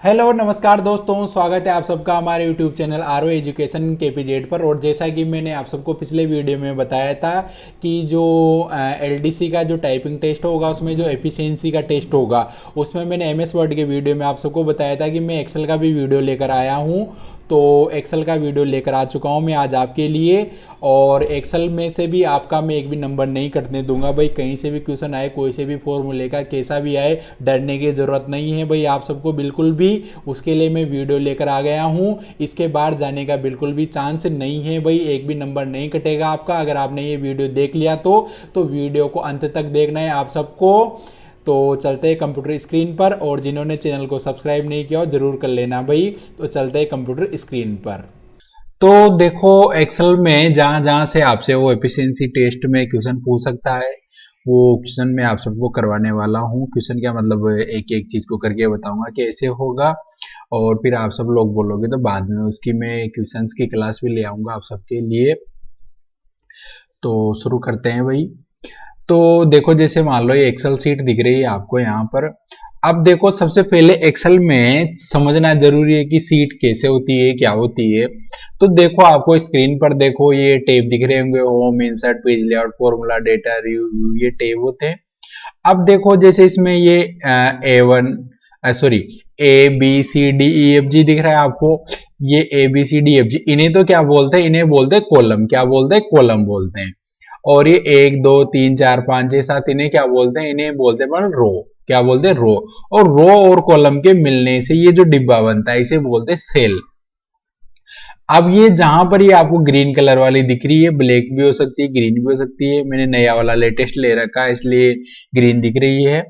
Hello नमस्कार दोस्तों, स्वागत है आप सबका हमारे यूट्यूब चैनल आरओ एजुकेशन केपीजेड पर। और जैसा कि मैंने आप सबको पिछले वीडियो में बताया था कि जो एलडीसी का जो टाइपिंग टेस्ट होगा उसमें जो एफिशिएंसी का टेस्ट होगा, उसमें मैंने एमएस वर्ड के वीडियो में आप सबको बताया था कि मैं एक्सेल का भी वीडियो लेकर आया हूँ। तो एक्सेल का वीडियो लेकर आ चुका हूँ मैं आज आपके लिए। और एक्सेल में से भी आपका मैं एक भी नंबर नहीं कटने दूंगा भाई। कहीं से भी क्वेश्चन आए, कोई से भी फॉर्मूले का कैसा भी आए, डरने की ज़रूरत नहीं है भाई आप सबको बिल्कुल भी। उसके लिए मैं वीडियो लेकर आ गया हूँ। इसके बाहर जाने का बिल्कुल भी चांस नहीं है भाई, एक भी नंबर नहीं कटेगा आपका अगर आपने ये वीडियो देख लिया तो वीडियो को अंत तक देखना है आप सबको। तो चलते हैं कंप्यूटर स्क्रीन पर, और जिन्होंने चैनल को सब्सक्राइब नहीं किया हो जरूर कर लेना भाई। तो चलते हैं कंप्यूटर स्क्रीन पर। तो देखो, एक्सेल में जहां जहां से आपसे वो एफिशिएंसी टेस्ट में क्वेश्चन पूछ सकता है, वो क्वेश्चन मैं आप सबको करवाने वाला हूँ। क्वेश्चन क्या मतलब, एक एक चीज को करके बताऊंगा कि ऐसे होगा, और फिर आप सब लोग बोलोगे तो बाद में उसकी मैं क्वेश्चंस की क्लास भी ले आऊंगा आप सबके लिए। तो शुरू करते हैं भाई। तो देखो, जैसे मान लो ये एक्सेल सीट दिख रही है आपको यहाँ पर। अब देखो, सबसे पहले एक्सेल में समझना जरूरी है कि सीट कैसे होती है, क्या होती है। तो देखो, आपको स्क्रीन पर देखो ये टैब दिख रहे होंगे, home, insert, page layout, formula, data, review, ये टैब होते हैं। अब देखो, जैसे इसमें ये A B C D E F G दिख रहा है आपको। ये A B C D F G, इन्हें तो क्या बोलते हैं, इन्हें बोलते हैं कॉलम। क्या बोलते हैं? कॉलम बोलते हैं। और ये 1 2 3 4 5 6 7, इन्हें क्या बोलते हैं? इन्हें बोलते हैं रो। क्या बोलते हैं? रो। और रो और कॉलम के मिलने से ये जो डिब्बा बनता है इसे बोलते हैं सेल। अब ये जहां पर ये आपको ग्रीन कलर वाली दिख रही है, ब्लैक भी हो सकती है, ग्रीन भी हो सकती है। मैंने नया वाला लेटेस्ट ले रखा है इसलिए ग्रीन दिख रही है।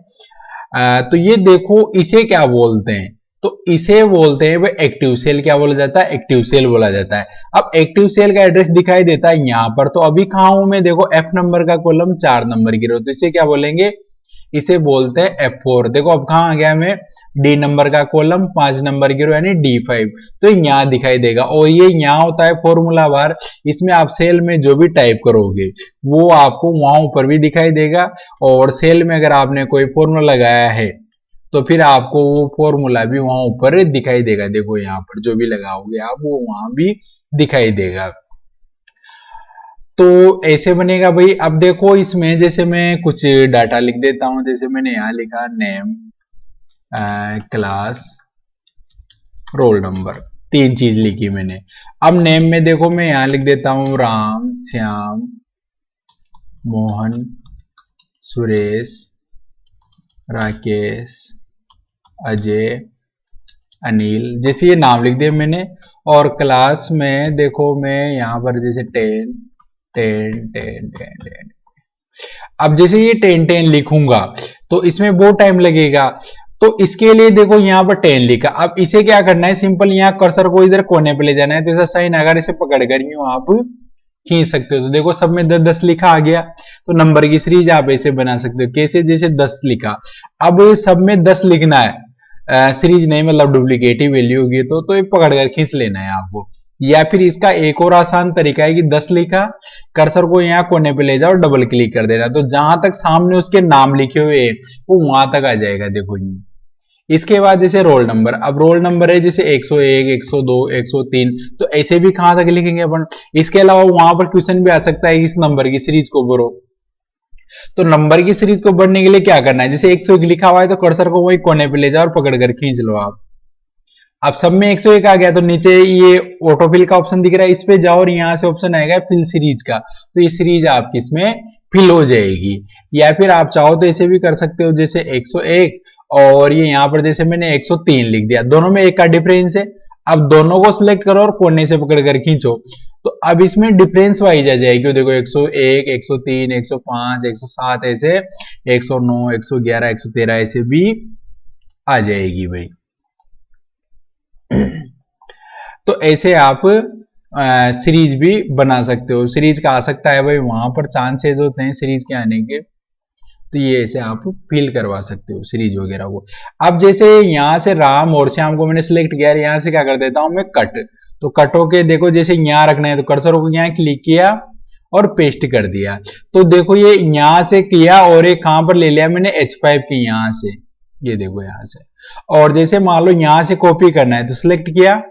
तो ये देखो, इसे क्या बोलते हैं? तो इसे बोलते हैं भाई एक्टिव सेल। क्या बोला जाता है? एक्टिव सेल बोला जाता है। अब एक्टिव सेल का एड्रेस दिखाई देता है यहां पर। तो अभी कहां हूं मैं? देखो, एफ नंबर का कॉलम 4 नंबर की रो, तो इसे क्या बोलेंगे? इसे बोलते हैं F4। देखो अब कहां आ गया मैं? डी नंबर का कॉलम 5 नंबर की रो यानी D5। तो यहां दिखाई देगा, और ये यहां होता है फॉर्मूला बार। इसमें आप सेल में जो भी टाइप करोगे वो आपको वहां ऊपर भी दिखाई देगा। और सेल में अगर आपने कोई फॉर्मूला लगाया है तो फिर आपको वो फॉर्मूला भी वहां ऊपर दिखाई देगा। देखो यहां पर जो भी लगाओगे आप वो वहां भी दिखाई देगा। तो ऐसे बनेगा भाई। अब देखो, इसमें जैसे मैं कुछ डाटा लिख देता हूं। जैसे मैंने यहां लिखा नेम, क्लास, रोल नंबर, 3 चीज लिखी मैंने। अब नेम में देखो मैं यहां लिख देता हूं राम, श्याम, मोहन, सुरेश, राकेश, अजय, अनिल, जैसे ये नाम लिख दिया मैंने। और क्लास में देखो मैं यहां पर जैसे 10 10 10 10 10। अब जैसे ये 10 10 लिखूंगा तो इसमें बहुत टाइम लगेगा। तो इसके लिए देखो यहां पर 10 लिखा। अब इसे क्या करना है? सिंपल यहाँ कर्सर को इधर कोने पे ले जाना है। तो ऐसा साइन अगर इसे पकड़ कर यूं आप खींच सकते हो। तो देखो सब में 10 10 लिखा आ गया। तो नंबर की सीरीज आप ऐसे बना सकते हो। कैसे? जैसे 10 लिखा। अब सब में 10 लिखना है, सीरीज नहीं मतलब डुप्लीकेट ही वैल्यू होगी तो ये पकड़ कर खींच लेना है आपको। या फिर इसका एक और आसान तरीका है कि 10 लिखा, कर्सर को यहाँ कोने पे ले जाओ, डबल क्लिक कर देना, तो जहां तक सामने उसके नाम लिखे हुए हैं वो वहां तक आ जाएगा। देखो ये। इसके बाद जैसे रोल नंबर। अब रोल नंबर है जैसे 101 102 103, तो ऐसे भी कहां तक लिखेंगे अपन? इसके अलावा वहां पर क्वेश्चन भी आ सकता है इस नंबर की सीरीज को भरो। तो नंबर की सीरीज को बढ़ने के लिए क्या करना है? जैसे 101 लिखा हुआ है तो कर्सर को वही कोने पे ले जाओ और पकड़ कर खींच लो आप। अब सब में 101 आ गया तो नीचे ये ऑटोफिल का ऑप्शन दिख रहा है, इस पे जाओ और यहां से ऑप्शन आएगा फिल सीरीज का। तो ये सीरीज आपकी इसमें फिल हो जाएगी। या फिर आप चाहो तो ऐसे भी कर सकते हो, जैसे 101 और ये यहां पर जैसे मैंने 103 लिख दिया। दोनों में 1 का डिफरेंस है। अब दोनों को सिलेक्ट करो और कोने से पकड़ कर खींचो, तो अब इसमें डिफरेंस वाइज आ जाएगी। देखो 101 103 105 107 ऐसे 109 111 113 ऐसे भी आ जाएगी भाई। तो ऐसे आप सीरीज भी बना सकते हो। सीरीज का आ सकता है भाई, वहां पर चांसेस होते हैं सीरीज के आने के। तो ये ऐसे आप फिल करवा सकते हो सीरीज वगैरह को। अब जैसे यहां से राम और श्याम को मैंने सिलेक्ट किया, यहां से क्या कर देता हूं मैं? कट। तो कट होके देखो जैसे यहां रखना है तो कर्सर को यहां क्लिक किया और पेस्ट कर दिया। तो देखो ये यहां से किया और ये कहां पर ले लिया मैंने? H5 की यहां से। ये देखो यहां से और जैसे मान लो यहां से कॉपी करना है तो सिलेक्ट किया,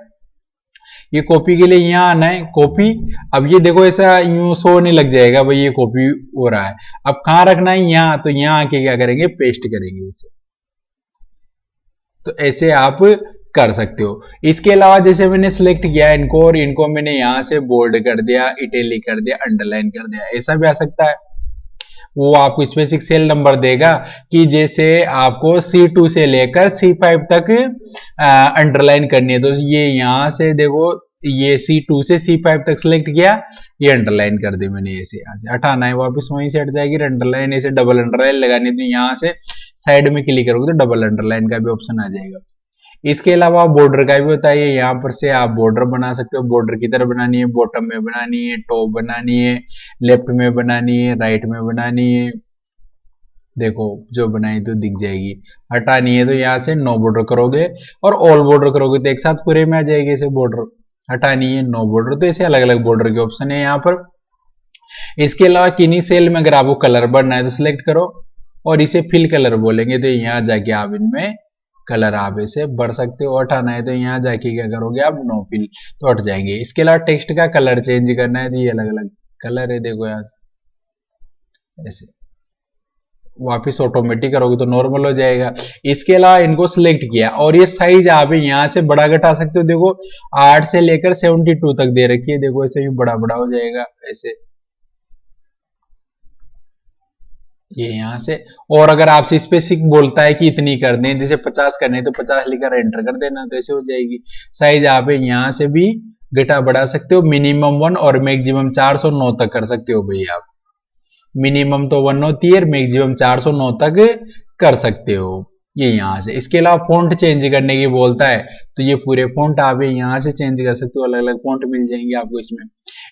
ये कॉपी के लिए यहाँ आना है, कॉपी। अब ये देखो ऐसा यूं शो नहीं लग जाएगा भाई ये कॉपी हो रहा है। अब कहां रखना है, यहाँ, तो यहाँ आके क्या करेंगे, पेस्ट करेंगे इसे। तो ऐसे आप कर सकते हो। इसके अलावा जैसे मैंने सिलेक्ट किया इनको और इनको मैंने यहां से बोल्ड कर दिया, इटैलिक कर दिया, अंडरलाइन कर दिया, ऐसा भी आ सकता है। वो आपको स्पेसिफिक सेल नंबर देगा कि जैसे आपको C2 से लेकर C5 तक अंडरलाइन करनी है, तो ये यहां से देखो, ये C2 से C5 तक सिलेक्ट किया, ये अंडरलाइन कर दी मैंने, ऐसे यहां से हटाना है वापस वहीं से हट जाएगी। अंडरलाइन ऐसे डबल अंडरलाइन लगानी है तो यहां से साइड में क्लिक करोगे तो डबल अंडरलाइन का भी ऑप्शन आ जाएगा। इसके अलावा बॉर्डर का भी होता है, यहाँ पर से आप बॉर्डर बना सकते हो। बॉर्डर किधर बनानी है, बॉटम में बनानी है, टॉप बनानी है, लेफ्ट में बनानी है, राइट में बनानी है, देखो जो बनाई तो दिख जाएगी। हटानी है तो यहाँ से नो बॉर्डर करोगे और ऑल बॉर्डर करोगे तो एक साथ पूरे में आ जाएगी ऐसे बॉर्डर। हटानी है नो बॉर्डर, तो ऐसे अलग अलग बॉर्डर के ऑप्शन है यहाँ पर। इसके अलावा किन्हीं सेल में अगर आपको कलर भरना है तो सिलेक्ट करो और इसे फिल कलर बोलेंगे, तो यहाँ जाके आप इनमें कलर आप ऐसे भर सकते हो। हटाना है तो यहाँ जाके क्या करोगे आप, नो फिल, तो हट जाएंगे। इसके अलावा टेक्स्ट का कलर चेंज करना है तो ये अलग अलग कलर है, देखो यहाँ ऐसे वापिस ऑटोमेटिक करोगे तो नॉर्मल हो जाएगा। इसके अलावा इनको सिलेक्ट किया और ये साइज आप यहाँ से बड़ा घटा सकते हो, देखो 8 से लेकर 72 तक दे रखी है, देखो ऐसे भी बड़ा बड़ा हो जाएगा ऐसे, ये यहां से। और अगर आपसे स्पेसिफिक बोलता है कि इतनी कर दें, जैसे 50 करने तो 50 लिखकर एंटर कर देना, तो ऐसे हो जाएगी। साइज आप यहां से भी घटा बढ़ा सकते हो, मिनिमम 1 और मैक्सिमम 409 तक कर सकते हो भाई आप। मिनिमम तो 1 होती है, मैक्सिमम 409 तक कर सकते हो ये यहां से। इसके अलावा फॉन्ट चेंज करने की बोलता है तो ये पूरे फॉन्ट आप यहां से चेंज कर सकते हो, अलग अलग फॉन्ट मिल जाएंगे आपको इसमें।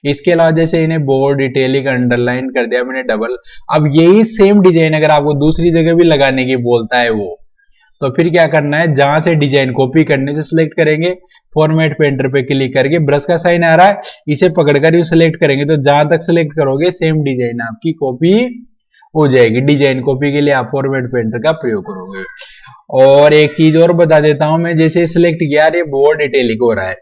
इसके अलावा जैसे इन्हें बोल्ड, इटैलिक, अंडरलाइन कर दिया मैंने डबल। अब यही सेम डिजाइन अगर आपको दूसरी जगह भी लगाने की बोलता है वो, तो फिर क्या करना है, जहां से डिजाइन कॉपी करने से सिलेक्ट करेंगे, फॉर्मेट पेंटर पे क्लिक करके ब्रश का साइन आ रहा है इसे पकड़कर यू सिलेक्ट करेंगे, तो जहां तक सिलेक्ट करोगे सेम डिजाइन आपकी कॉपी हो जाएगी। डिजाइन कॉपी के लिए आप फॉर्मेट पेंटर का प्रयोग करोगे। और एक चीज और बता देता हूं मैं, जैसे सिलेक्ट किया ये बोल्ड, इटैलिक हो रहा है,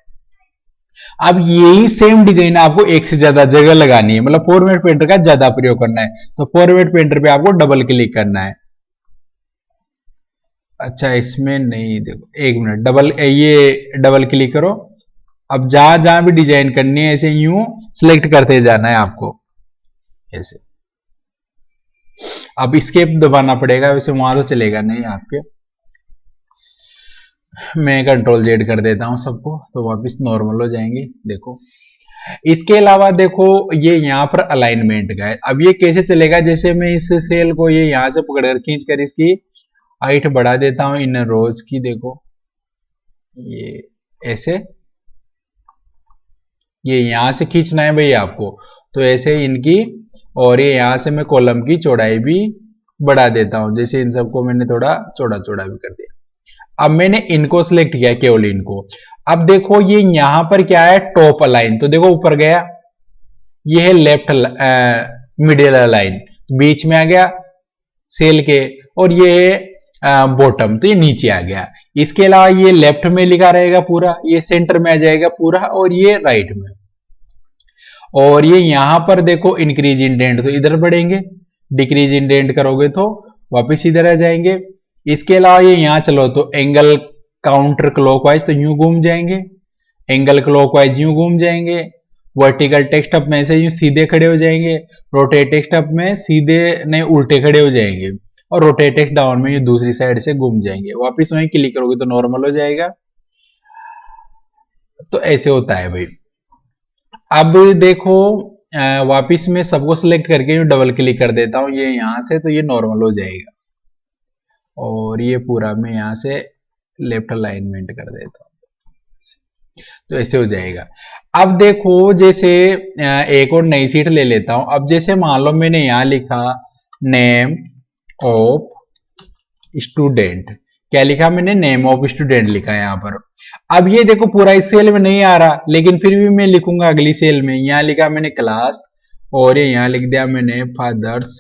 अब यही सेम डिजाइन आपको एक से ज्यादा जगह लगानी है, मतलब फॉर्मेट पेंटर का ज्यादा प्रयोग करना है, तो फॉर्मेट पेंटर पे आपको डबल क्लिक करना है। अच्छा इसमें नहीं, देखो एक मिनट, ये डबल क्लिक करो। अब जहां जहां भी डिजाइन करनी है ऐसे यूं सिलेक्ट करते जाना है आपको ऐसे। अब एस्केप दबाना पड़ेगा, वैसे वहां तो चलेगा नहीं आपके। मैं कंट्रोल जेड कर देता हूं सबको, तो वापस नॉर्मल हो जाएंगे। देखो इसके अलावा देखो ये यहाँ पर अलाइनमेंट का है। अब ये कैसे चलेगा, जैसे मैं इस सेल को ये यहां से पकड़कर खींच कर इसकी हाइट बढ़ा देता हूं इन रोज की, देखो ये ऐसे, ये यहां से खींचना है भाई आपको, तो ऐसे इनकी, और ये यहां से मैं कॉलम की चौड़ाई भी बढ़ा देता हूं, जैसे इन सबको मैंने थोड़ा चौड़ा चौड़ा भी कर दिया। अब मैंने इनको सिलेक्ट किया, केवल इनको। अब देखो ये यहां पर क्या है, टॉप अलाइन, तो देखो ऊपर गया, ये है लेफ्ट मिडिल अलाइन, बीच में आ गया सेल के, और ये बॉटम, तो ये नीचे आ गया। इसके अलावा ये लेफ्ट में लिखा रहेगा पूरा, ये सेंटर में आ जाएगा पूरा, और ये राइट में। और ये यहां पर देखो इंक्रीज इंडेंट, तो इधर बढ़ेंगे, डिक्रीज इंडेंट करोगे तो वापस इधर आ जाएंगे। इसके अलावा ये यहां चलो तो एंगल काउंटर क्लॉकवाइज, तो यूं घूम जाएंगे, एंगल क्लॉकवाइज यूं घूम जाएंगे, वर्टिकल टेक्स्ट अप में से यूं सीधे खड़े हो जाएंगे, रोटेट टेक्स्ट अप में सीधे नहीं उल्टे खड़े हो जाएंगे, और रोटेट टेक्स्ट डाउन में ये दूसरी साइड से घूम जाएंगे। वापस वहीं क्लिक करोगे तो नॉर्मल हो जाएगा। तो ऐसे होता है भाई। अब देखो वापिस में सबको सिलेक्ट करके डबल क्लिक कर देता हूं ये यहां से, तो ये नॉर्मल हो जाएगा। और ये पूरा मैं यहां से लेफ्ट अलाइनमेंट कर देता हूं, तो ऐसे हो जाएगा। अब देखो जैसे एक और नई सीट ले लेता हूं। अब जैसे मान लो मैंने यहां लिखा नेम ऑफ स्टूडेंट, क्या लिखा मैंने, नेम ऑफ स्टूडेंट लिखा यहां पर। अब ये देखो पूरा इस सेल में नहीं आ रहा, लेकिन फिर भी मैं लिखूंगा अगली सेल में। यहां लिखा मैंने क्लास, और ये यहां लिख दिया मैंने फादर्स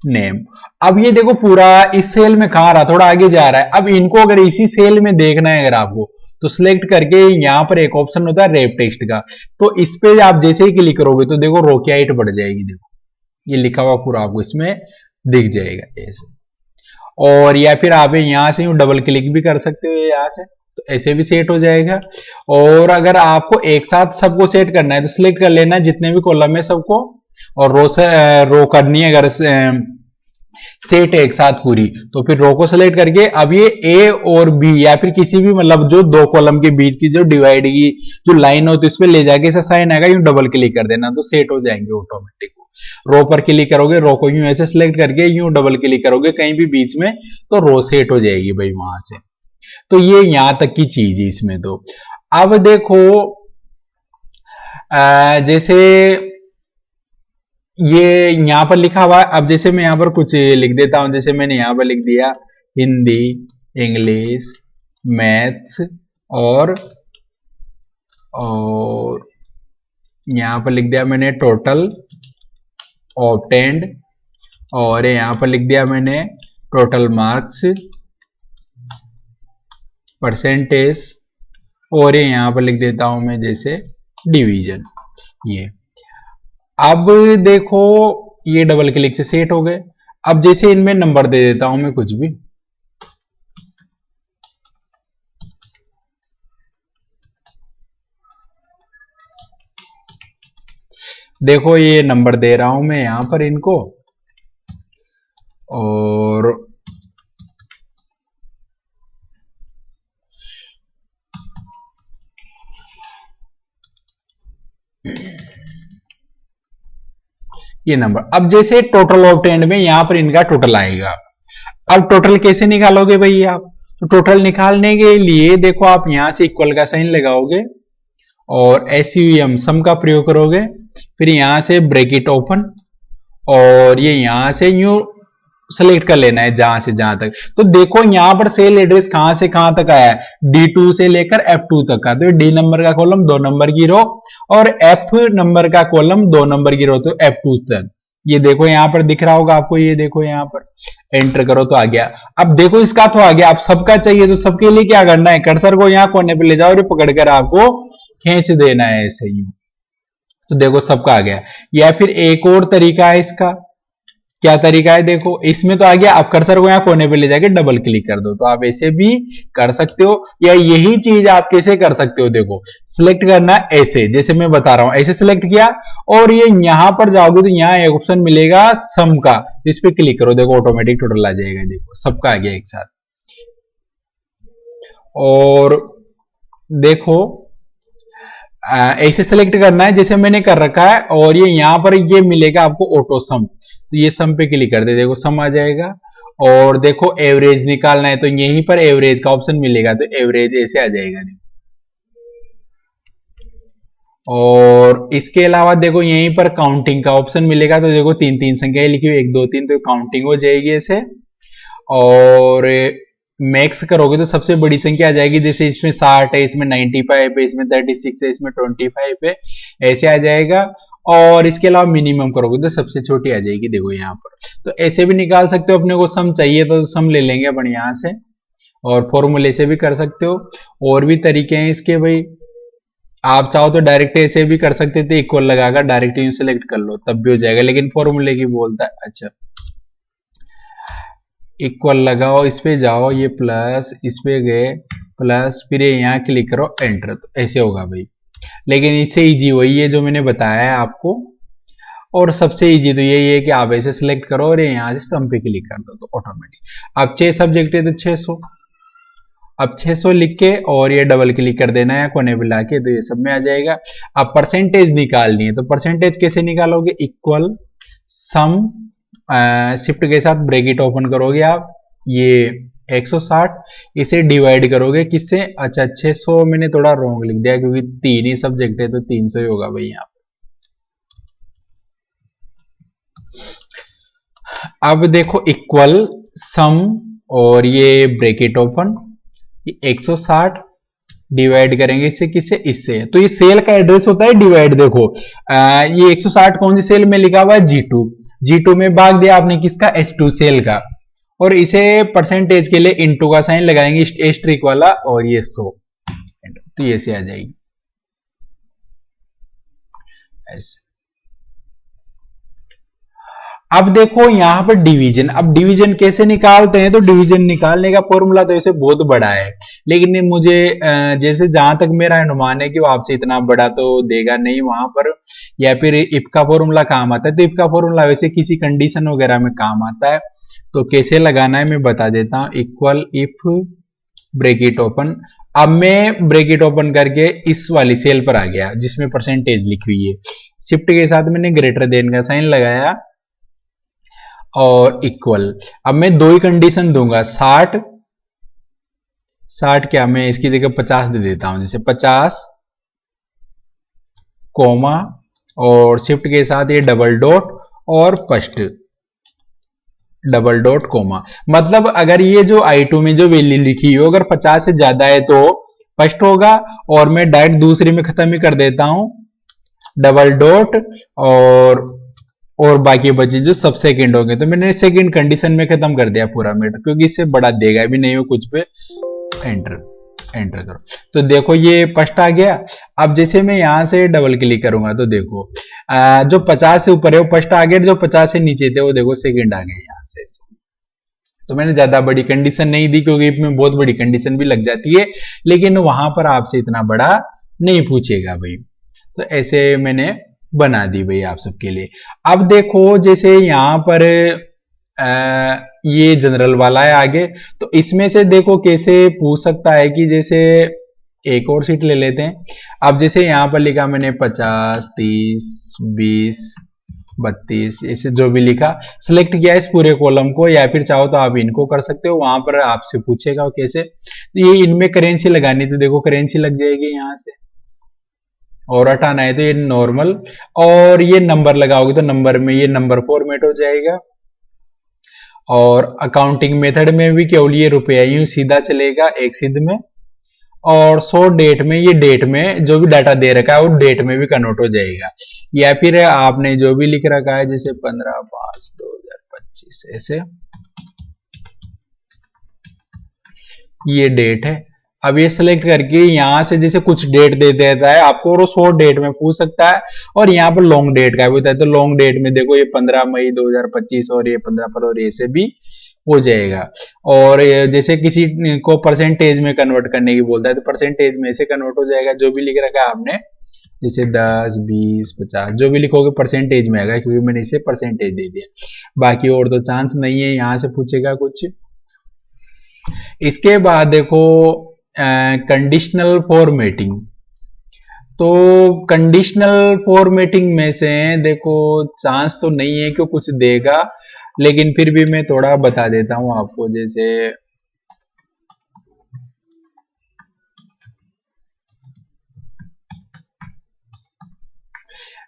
नेम। अब ये देखो पूरा इस सेल में कहां रहा, थोड़ा आगे जा रहा है। अब इनको अगर इसी सेल में देखना है अगर आपको, तो सिलेक्ट करके यहां पर एक ऑप्शन होता है रैप टेक्स्ट का, तो इस पे आप जैसे ही क्लिक करोगे तो देखो रो की हाइट बढ़ जाएगी। देखो ये लिखा हुआ पूरा आपको इसमें दिख जाएगा ऐसे। और या फिर आप यहां से यूं डबल क्लिक भी कर सकते हो यहां से, तो ऐसे भी सेट हो जाएगा। और अगर आपको एक साथ सबको सेट करना है तो सिलेक्ट कर लेना जितने भी कॉलम है सबको, और रो से रो करनी है अगर सेट है एक साथ पूरी, तो फिर रो को सेलेक्ट करके अब ये ए और बी या फिर किसी भी मतलब जो दो कॉलम के बीच की जो डिवाइड की जो लाइन होती है उस पर ले जाके ऐसा साइन आएगा, यूं डबल क्लिक कर देना तो सेट हो जाएंगे ऑटोमेटिक। रो पर क्लिक करोगे, रो को यूं ऐसे सिलेक्ट करके यूं डबल क्लिक करोगे कहीं भी बीच में, तो रो सेट हो जाएगी भाई वहां से। तो ये यहां तक की चीज है इसमें। तो अब देखो जैसे ये यहां पर लिखा हुआ है, अब जैसे मैं यहां पर कुछ लिख देता हूं, जैसे मैंने यहां पर लिख दिया हिंदी, इंग्लिश, मैथ्स और यहां पर लिख दिया मैंने टोटल ऑब्टेन्ड, और यहां पर लिख दिया मैंने टोटल मार्क्स, परसेंटेज, और यहां पर लिख देता हूं मैं जैसे डिवीजन। ये अब देखो ये डबल क्लिक से सेट हो गए। अब जैसे इनमें नंबर दे देता हूं मैं कुछ भी, देखो ये नंबर दे रहा हूं मैं यहां पर इनको, और ये नंबर। अब जैसे टोटल ऑब्टेन्ड में यहां पर इनका टोटल आएगा। अब टोटल कैसे निकालोगे भाई आप, तो टोटल निकालने के लिए देखो आप यहां से इक्वल का साइन लगाओगे और SUM सम का प्रयोग करोगे, फिर यहां से ब्रैकेट ओपन, और ये यहां से यूं सेलेक्ट कर लेना है जहां से जहां तक। तो देखो यहां पर सेल एड्रेस कहां से कहां तक आया है, D2 से लेकर F2 तक का, तो D नंबर का कॉलम 2 नंबर की रो, और F नंबर का कॉलम 2 नंबर की रो, तो F2 तक। ये देखो यहां पर दिख रहा होगा आपको, ये देखो यहां पर एंटर करो तो आ गया। अब देखो इसका तो आ गया, आप सबका चाहिए तो सबके लिए क्या करना है, कर्सर को यहां कोने पे ले जाओ और पकड़कर आपको खींच देना है ऐसे यूं, तो देखो सबका आ गया। या फिर एक और तरीका है इसका, क्या तरीका है देखो, इसमें तो आ गया, आप कर्सर को यहां कोने पे ले जाके डबल क्लिक कर दो, तो आप ऐसे भी कर सकते हो। या यही चीज आप कैसे कर सकते हो, देखो सिलेक्ट करना ऐसे, जैसे मैं बता रहा हूं ऐसे सिलेक्ट किया, और ये यहां पर जाओगे तो यहां एक ऑप्शन मिलेगा सम का, इस पे क्लिक करो, देखो ऑटोमेटिक टोटल आ जाएगा, देखो सबका आ गया एक साथ। और देखो ऐसे सेलेक्ट करना है जैसे मैंने कर रखा है, और ये यहां पर ये मिलेगा आपको ऑटो सम, तो ये सम पे क्लिक कर दे, देखो सम आ जाएगा। और देखो एवरेज निकालना है तो यहीं पर एवरेज का ऑप्शन मिलेगा, तो एवरेज ऐसे आ जाएगा। और इसके अलावा देखो यहीं पर काउंटिंग का ऑप्शन मिलेगा, तो देखो 3 संख्याएं लिखी हुई 1 2 3, तो काउंटिंग हो जाएगी ऐसे। और मैक्स करोगे तो सबसे बड़ी संख्या आ जाएगी, जैसे इसमें 60 है, इसमें 95 है, इसमें 36 है, इसमें 25 है, ऐसे आ जाएगा। और इसके अलावा मिनिमम करोगे तो सबसे छोटी आ जाएगी, देखो यहाँ पर। तो ऐसे भी निकाल सकते हो, अपने को सम चाहिए तो सम ले लेंगे अपन यहाँ से, और फॉर्मूले से भी कर सकते हो। और भी तरीके हैं इसके भाई, आप चाहो तो डायरेक्ट ऐसे भी कर सकते थे, इक्वल लगाकर डायरेक्ट यूं सेलेक्ट कर लो तब भी हो जाएगा, लेकिन फॉर्मूले की बोलता है। अच्छा इक्वल लगाओ, इस पे जाओ, ये प्लस, इस पे गए प्लस, फिर ये यहाँ क्लिक करो एंटर, तो ऐसे होगा भाई। लेकिन इससे इजी वही है जो मैंने बताया है आपको, और सबसे इजी तो यही है कि आप ऐसे सिलेक्ट करो और यहाँ से सम पे क्लिक कर दो, तो ऑटोमेटिक। अब 6 सब्जेक्ट है तो 600, अब 600 लिख के और ये डबल क्लिक कर देना है कोने पे लाके, तो ये सब में आ जाएगा। अब परसेंटेज निकालनी है, तो परसेंटेज कैसे निकालोगे, इक्वल सम, शिफ्ट के साथ ब्रैकेट ओपन करोगे आप, ये 160, इसे डिवाइड करोगे किससे, अच्छा 600 मैंने थोड़ा रॉन्ग लिख दिया क्योंकि 3 ही सब्जेक्ट है, तो 300 ही होगा भाई यहाँ। अब देखो इक्वल सम, और ये ब्रैकेट ओपन, 160 डिवाइड करेंगे इससे किससे, इससे। तो ये सेल का एड्रेस होता है डिवाइड। देखो ये 160 कौन सी सेल में लिखा हुआ है, G2, G2 में भाग दिया आपने किसका, H2 सेल का, और इसे परसेंटेज के लिए इनटू का साइन लगाएंगे एस्ट्रिक वाला, और ये 100, तो ये से आ जाएगी ऐसे। अब देखो यहां पर डिवीजन, अब डिवीजन कैसे निकालते हैं, तो डिवीजन निकालने का फॉर्मूला तो ऐसे बहुत बड़ा है, लेकिन मुझे जैसे जहां तक मेरा अनुमान है कि वो आपसे इतना बड़ा तो देगा नहीं वहां पर, या फिर इफ का फॉर्मूला काम आता है, तो इफ का फॉर्मूला वैसे किसी कंडीशन वगैरह में काम आता है, तो कैसे लगाना है मैं बता देता हूं। इक्वल इफ ब्रैकेट ओपन, अब मैं ब्रैकेट ओपन करके इस वाली सेल पर आ गया जिसमें परसेंटेज लिखी हुई है, शिफ्ट के साथ मैंने ग्रेटर देन का साइन लगाया और इक्वल। अब मैं दो ही कंडीशन दूंगा, 60 क्या, मैं इसकी जगह 50 दे देता हूं, जैसे 50 कोमा और शिफ्ट के साथ ये डबल डॉट और फर्स्ट डबल डॉट कोमा। मतलब अगर ये जो I2 में जो वैल्यू लिखी हो अगर 50 से ज्यादा है तो फर्स्ट होगा, और मैं डायरेक्ट दूसरे में खत्म ही कर देता हूं डबल डॉट और बाकी बचे जो सब सेकंड होंगे, तो मैंने सेकंड कंडीशन में खत्म कर दिया पूरा मैटर, क्योंकि इससे बड़ा देगा भी नहीं हो कुछ पे। एंटर करो, तो देखो ये फर्स्ट आ गया। अब जैसे मैं यहां से डबल क्लिक करूंगा तो देखो जो 50 से ऊपर है वो फर्स्ट आ गया, जो 50 से नीचे थे वो देखो सेकंड आ गए यहां से। तो मैंने ज्यादा बड़ी कंडीशन नहीं दी क्योंकि इसमें बहुत बड़ी कंडीशन भी लग जाती है, लेकिन वहां पर आपसे इतना बड़ा नहीं पूछेगा भाई, तो ऐसे मैंने बना दी भाई आप सबके लिए। अब देखो जैसे यहां पर ये जनरल वाला है आगे, तो इसमें से देखो कैसे पूछ सकता है कि जैसे एक और सीट ले लेते हैं। अब जैसे यहां पर लिखा मैंने 50 30 20 32 ऐसे जो भी लिखा सिलेक्ट किया इस पूरे कॉलम को, या फिर चाहो तो आप इनको कर सकते हो, वहां पर आपसे पूछेगा कैसे। तो ये इनमें करेंसी लगानी, तो देखो करेंसी लग जाएगी यहां से, और हटाना है तो ये नॉर्मल, और ये नंबर लगाओगे तो नंबर में ये नंबर फॉर्मेट हो जाएगा। और अकाउंटिंग मेथड में भी केवल ये रुपया यूं सीधा चलेगा एक सिद्ध में, और 100 डेट में ये डेट में जो भी डाटा दे रखा है वो डेट में भी कन्वर्ट हो जाएगा, या फिर आपने जो भी लिख रखा है जैसे 15/5/2025 ऐसे ये डेट है। अब ये सिलेक्ट करके यहां से जैसे कुछ डेट दे देता है आपको, और 100 डेट में पूछ सकता है, और यहाँ पर लॉन्ग डेट का भी होता है, तो लॉन्ग डेट में देखो ये 15 मई 2025 और ये 15 फरवरी ऐसे भी हो जाएगा। और जैसे किसी को परसेंटेज में कन्वर्ट करने की बोलता है तो परसेंटेज में से कन्वर्ट हो जाएगा, जो भी लिख रखा है आपने जैसे 10 20 50 जो भी लिखोगे परसेंटेज में आएगा, क्योंकि मैंने इसे परसेंटेज दे दिया। बाकी और तो चांस नहीं है, यहां से पूछेगा कुछ। इसके बाद देखो कंडीशनल फॉर्मेटिंग, तो कंडीशनल फॉर्मेटिंग में से देखो चांस तो नहीं है कि कुछ देगा, लेकिन फिर भी मैं थोड़ा बता देता हूं आपको।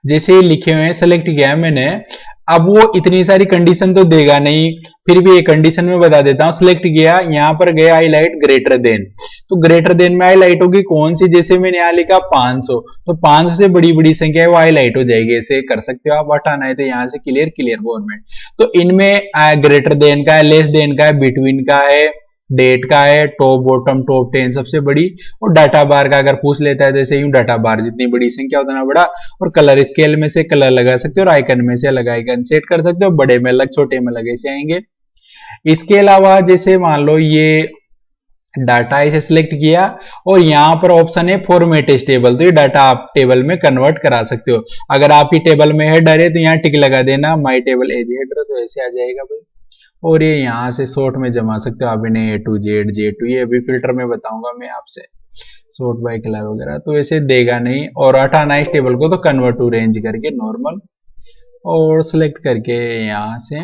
जैसे लिखे हुए हैं सेलेक्ट किया है मैंने, अब वो इतनी सारी कंडीशन तो देगा नहीं, फिर भी एक कंडीशन में बता देता हूं। सिलेक्ट किया, यहां पर गया हाईलाइट ग्रेटर देन, तो ग्रेटर देन में हाईलाइट होगी कौन सी, जैसे मैंने यहां लिखा 500, तो 500 से बड़ी बड़ी संख्या है वो हाईलाइट हो जाएगी, ऐसे कर सकते हो आप। हटाना है तो यहां से क्लियर फॉर्मेट, तो इनमें ग्रेटर देन का है, लेस देन का है, बिटवीन का है, डेट का है, टॉप बॉटम टॉप 10 सबसे बड़ी, और डाटा बार का अगर पूछ लेता है जैसे यूं डाटा बार जितनी बड़ी संख्या उतना बड़ा, और कलर स्केल में से कलर लगा सकते हो और आइकन में से अलग आइकन सेट कर सकते हो, बड़े में अलग छोटे में अलग ऐसे आएंगे। इसके अलावा जैसे मान लो ये डाटा इसे सिलेक्ट किया और यहां पर ऑप्शन है फॉर्मेट एज टेबल, तो ये डाटा आप टेबल में कन्वर्ट करा सकते हो। अगर आपकी टेबल में हेडर है तो यहाँ टिक लगा देना माई टेबल एज हेडर, तो ऐसे आ जाएगा भाई। और ये यहां से शॉर्ट में जमा सकते हो आप इन्हें A to Z J2, ये अभी फिल्टर में बताऊंगा मैं आपसे, शॉर्ट बाय कलर वगैरह, तो ऐसे देगा नहीं। और हटाना इस टेबल को तो कन्वर्ट टू रेंज करके नॉर्मल, और सिलेक्ट करके यहां से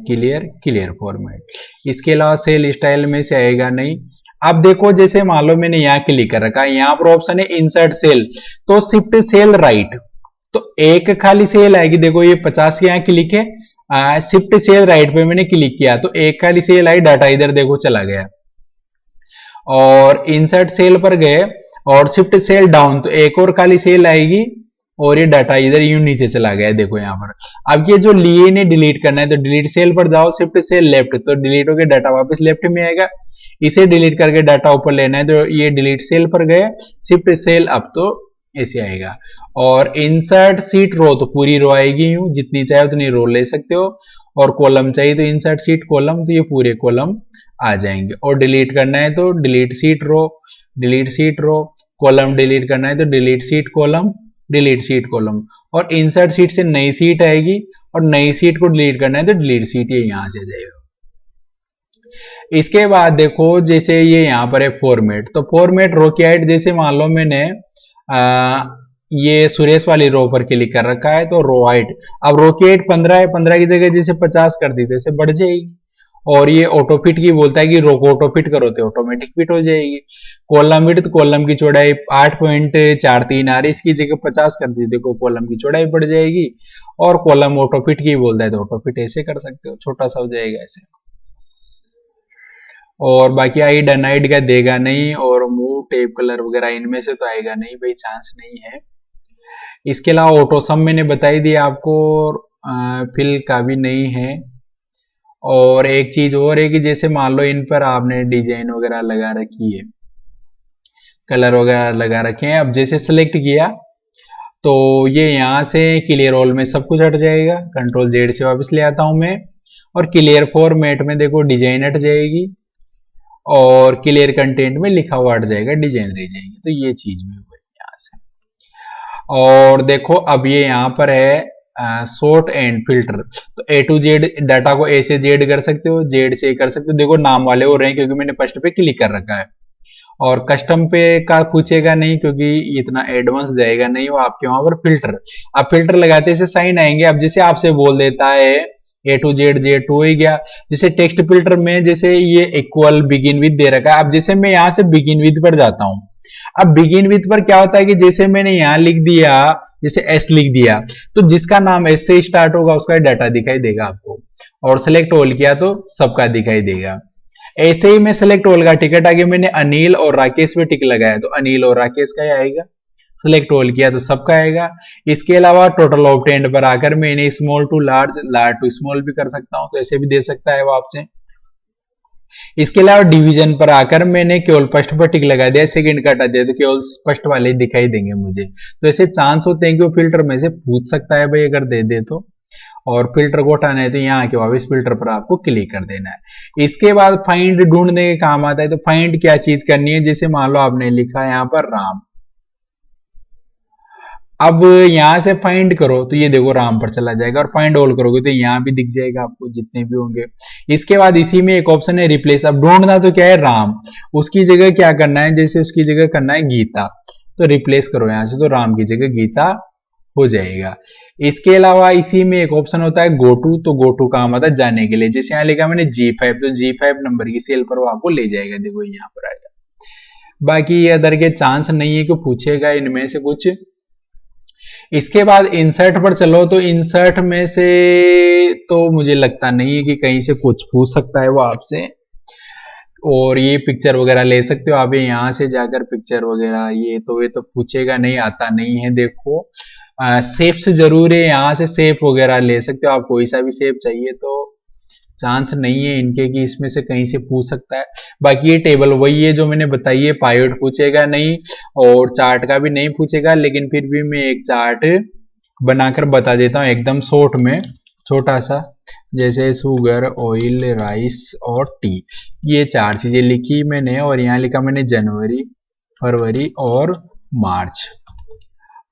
क्लियर फॉर्मेट। इसके अलावा सेल स्टाइल में से आएगा नहीं। अब देखो जैसे मान लो मैंने यहाँ क्लिक कर रखा है, यहाँ पर ऑप्शन है इंसर्ट सेल, तो शिफ्ट सेल राइट, तो एक खाली सेल आएगी। देखो ये 50 यहाँ क्लिक है, शिफ्ट सेल राइट पे मैंने क्लिक किया तो एक खाली सेल आई, डाटा इधर देखो चला गया। और इंसर्ट सेल पर गए और शिफ्ट सेल डाउन, तो एक और खाली सेल आएगी, और ये डाटा इधर यूं नीचे चला गया है, देखो यहाँ पर। अब ये जो लिए ने डिलीट करना है तो डिलीट सेल पर जाओ, शिफ्ट से लेफ्ट, तो डिलीट होकर डाटा वापस लेफ्ट में आएगा। इसे डिलीट करके डाटा ऊपर लेना है तो ये डिलीट सेल पर गए, शिफ्ट सेल अप तो ऐसे आएगा। और इंसर्ट सीट रो, तो पूरी रो आएगी यूं, जितनी चाहे उतनी रो ले सकते हो। और कॉलम चाहिए तो इंसर्ट सीट कॉलम, तो ये पूरे कॉलम आ जाएंगे। और डिलीट करना है तो डिलीट सीट रो, डिलीट सीट रो, कॉलम डिलीट करना है तो delete seat column, delete seat column. और इंसर्ट सीट से नई सीट आएगी, और नई सीट को डिलीट करना है तो डिलीट सीट, ये यहां से जाएगा। इसके बाद देखो जैसे ये यहाँ पर है फॉर्मेट, तो फॉर्मेट रो की हाइट, जैसे मान लो मैंने ये सुरेश वाली रो पर क्लिक कर रखा है तो रो हाइट, अब रो की हाइट 15 है, 15 की जगह जैसे 50 कर दी तो इसे बढ़ जाएगी। और ये ऑटो फिट की बोलता है कि रो को ऑटो फिट करो तो ऑटोमेटिक फिट हो जाएगी। कॉलम विड्थ, कॉलम की चौड़ाई 8.43 आ रही, इसकी जगह 50 कर दी, देखो कॉलम की चौड़ाई बढ़ जाएगी। और कॉलम ऑटो फिट की बोलता है तो ऑटो फिट ऐसे कर सकते हो, छोटा सा हो जाएगा ऐसे। और बाकी आई डन हाइड का देगा नहीं, और मूव टेप कलर वगैरह इनमें से तो आएगा नहीं भाई, चांस नहीं है। इसके अलावा ऑटो सम मैंने बताई दी आपको, फिल का भी नहीं है। और एक चीज और है कि जैसे मान लो इन पर आपने डिजाइन वगैरह लगा रखी है, कलर वगैरह लगा रखे हैं, अब जैसे सेलेक्ट किया तो ये यहाँ से क्लियर ऑल में सब कुछ हट जाएगा, कंट्रोल जेड से वापस ले आता हूं मैं। और क्लियर फॉर्मेट में देखो डिजाइन हट जाएगी, और क्लियर कंटेंट में लिखा हुआ हट जाएगा, डिजाइन रह जाएगी। तो ये चीज भी हुई यहाँ से। और देखो अब ये यहाँ पर है शॉर्ट एंड फिल्टर, तो ए टू जेड डाटा को ए से जेड कर सकते हो, जेड से कर सकते हो। देखो नाम वाले हो रहे हैं क्योंकि मैंने फर्स्ट पे क्लिक कर रखा है। और कस्टम पे का पूछेगा नहीं क्योंकि इतना एडवांस जाएगा नहीं, वो आपके वहां पर फिल्टर, आप फिल्टर लगाते से साइन आएंगे। अब जैसे आपसे बोल देता है ए टू जेड, जेड टू हो गया। जैसे टेक्स्ट फिल्टर में जैसे ये इक्वल बिगिन विद दे रखा है, अब जैसे मैं यहां से बिगिन विद पर जाता हूं, अब बिगिन विद पर क्या होता है कि जैसे मैंने यहां लिख दिया, जैसे एस लिख दिया, तो जिसका नाम एस से स्टार्ट होगा उसका डाटा दिखाई देगा आपको। और सेलेक्ट ऑल किया तो सबका दिखाई देगा। ऐसे ही मैं सेलेक्ट ऑल का टिकट आगे मैंने अनिल और राकेश पे टिक लगाया तो अनिल और राकेश का ही आएगा। सेलेक्ट ऑल किया तो सबका आएगा। इसके अलावा टोटल ऑब्टेन्ड पर आकर मैंने small to large, large to small भी कर सकता हूं, तो ऐसे भी दे सकता है वो आपसे। इसके अलावा डिवीजन पर आकर मैंने केवल फर्स्ट पर टिक लगा दिया, सेकंड का हटा दिया तो केवल फर्स्ट वाले दिखाई देंगे मुझे। तो ऐसे चांस होते हैं कि वो फिल्टर में से पूछ सकता है भाई अगर दे दे तो। और फिल्टर को हटाना है तो यहाँ के वापस फिल्टर पर आपको क्लिक कर देना है। इसके बाद फाइंड ढूंढने के काम आता है, तो फाइंड क्या चीज करनी है, जैसे मान लो आपने लिखा है यहाँ पर राम, अब यहां से फाइंड करो तो ये देखो राम पर चला जाएगा, और फाइंड ऑल करोगे तो यहाँ भी दिख जाएगा आपको जितने भी होंगे। इसके बाद इसी में एक ऑप्शन है रिप्लेस, अब ढूंढना तो क्या है राम, उसकी जगह क्या करना है, जैसे उसकी जगह करना है गीता, तो रिप्लेस करो यहां से, तो राम की जगह गीता हो जाएगा। इसके अलावा इसी में एक ऑप्शन होता है गो टू, तो गो टू काम आता है जाने के लिए, जैसे यहाँ लिखा मैंने G5, तो G5 नंबर की सेल पर वो आपको ले जाएगा, देखो यहाँ पर आएगा। बाकी ये अदर के चांस नहीं है कि पूछेगा इनमें से कुछ। इसके बाद इंसर्ट पर चलो, तो इंसर्ट में से तो मुझे लगता नहीं है कि कहीं से कुछ पूछ सकता है वो आपसे। और ये पिक्चर वगैरह ले सकते हो आप, यहाँ से जाकर पिक्चर वगैरह ये तो पूछेगा नहीं, आता नहीं है। देखो सेफ से जरूर है, यहाँ से सेफ वगैरह ले सकते हो आप, कोई सा भी सेफ चाहिए तो चांस नहीं है इनके कि इसमें से कहीं से पूछ सकता है। बाकी ये टेबल वही है जो मैंने बताई है, पाइवट पूछेगा नहीं और चार्ट का भी नहीं पूछेगा, लेकिन फिर भी मैं एक चार्ट बनाकर बता देता हूँ एकदम शॉर्ट में, छोटा सा, जैसे शुगर, ऑयल, राइस और टी, ये 4 चीजें लिखी मैंने, और यहाँ लिखा मैंने जनवरी, फरवरी और मार्च।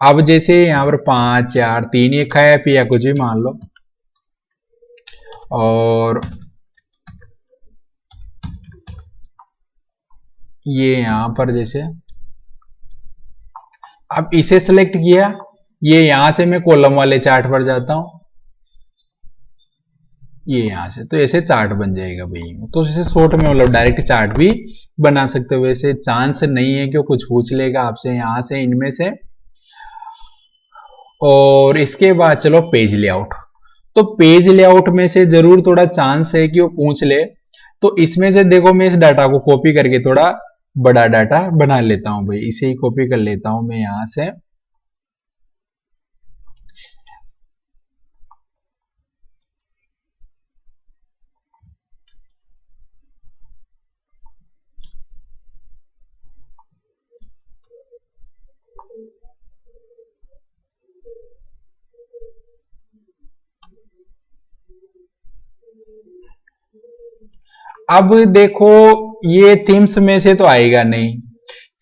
अब जैसे यहाँ पर 5, 4, 3 ये खाया पिया कुछ भी मान लो, और ये यहां पर जैसे अब इसे सेलेक्ट किया, ये यहां से मैं कॉलम वाले चार्ट पर जाता हूं, ये यहां से, तो ऐसे चार्ट बन जाएगा भाई। तो जैसे शॉर्ट में मतलब डायरेक्ट चार्ट भी बना सकते हो। वैसे चांस नहीं है कि वो कुछ पूछ लेगा आपसे यहां से इनमें से। और इसके बाद चलो पेज लेआउट, तो पेज लेआउट में से जरूर थोड़ा चांस है कि वो पूछ ले। तो इसमें से देखो मैं इस डाटा को कॉपी करके थोड़ा बड़ा डाटा बना लेता हूं भाई, इसे ही कॉपी कर लेता हूं मैं यहां से, अब देखो ये थीम्स में से तो आएगा नहीं,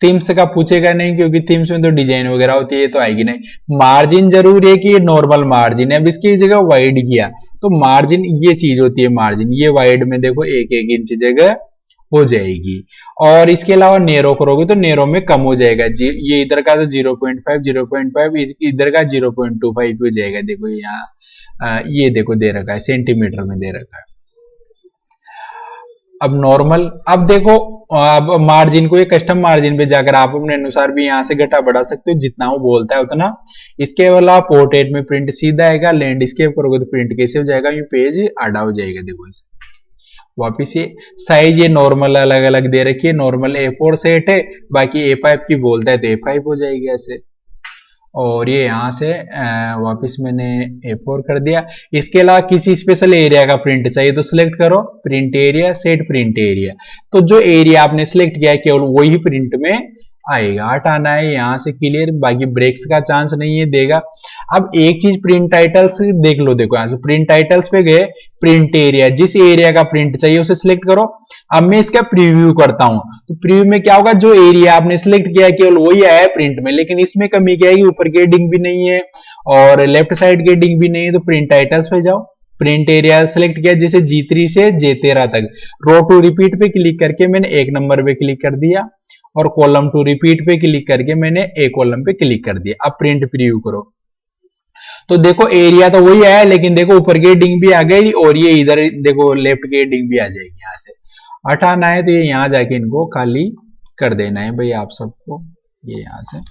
थीम्स का पूछेगा नहीं क्योंकि थीम्स में तो डिजाइन वगैरह होती है, ये तो आएगी नहीं। मार्जिन जरूर है कि ये नॉर्मल मार्जिन है, अब इसकी जगह वाइड किया तो मार्जिन ये चीज होती है मार्जिन, ये वाइड में देखो 1-1 इंच जगह हो जाएगी। और इसके अलावा नेरो करोगे तो नेरो में कम हो जाएगा, ये इधर का तो 0.5 0.5 इधर का 0.25 हो जाएगा। देखो यहाँ ये देखो दे रखा है सेंटीमीटर में दे रखा है। अब नॉर्मल, अब देखो अब मार्जिन को, ये कस्टम मार्जिन पे जाकर आप अपने अनुसार भी यहाँ से घटा बढ़ा सकते हो, जितना वो बोलता है उतना। इसके अलावा पोर्ट्रेट में प्रिंट सीधा आएगा, लैंडस्केप करोगे तो प्रिंट कैसे हो जाएगा, ये पेज आड़ा हो जाएगा। देखो इसे वापिस ये साइज ये नॉर्मल अलग अलग दे रखी है, नॉर्मल A4 सेट है, बाकी A5 की बोलता है तो A5 हो जाएगी ऐसे। और ये यहाँ से वापस मैंने A4 कर दिया। इसके अलावा किसी स्पेशल एरिया का प्रिंट चाहिए तो सिलेक्ट करो print area, set print area, तो जो एरिया आपने सिलेक्ट किया है केवल वही प्रिंट में आएगा। हटाना है यहाँ से क्लियर, बाकी ब्रेक्स का चांस नहीं है देगा। अब एक चीज प्रिंट टाइटल्स देख लो, देखो यहाँ से प्रिंट टाइटल्स पे गए, प्रिंट एरिया, जिस एरिया का प्रिंट चाहिए उसे सिलेक्ट करो। अब मैं इसका प्रीव्यू करता हूं तो प्रीव्यू में क्या होगा, जो एरिया आपने सिलेक्ट किया है केवल वही आया है प्रिंट में, लेकिन इसमें कमी क्या है, ऊपर की हेडिंग भी नहीं है और लेफ्ट साइड की हेडिंग भी नहीं है। तो प्रिंट टाइटल्स पे जाओ, प्रिंट एरिया सेलेक्ट किया, जैसे G3 से J13 तक, रो टू रिपीट पे क्लिक करके मैंने 1 नंबर पे क्लिक कर दिया और कॉलम टू रिपीट पे क्लिक करके मैंने A कॉलम पे क्लिक कर दिया। अब प्रिंट प्रीव्यू करो तो देखो एरिया तो वही आया, लेकिन देखो ऊपर की हेडिंग भी आ गई और ये इधर देखो लेफ्ट की हेडिंग भी आ जाएगी। यहाँ से हटाना है तो ये यहाँ जाके इनको खाली कर देना है भाई आप सबको, ये यहाँ से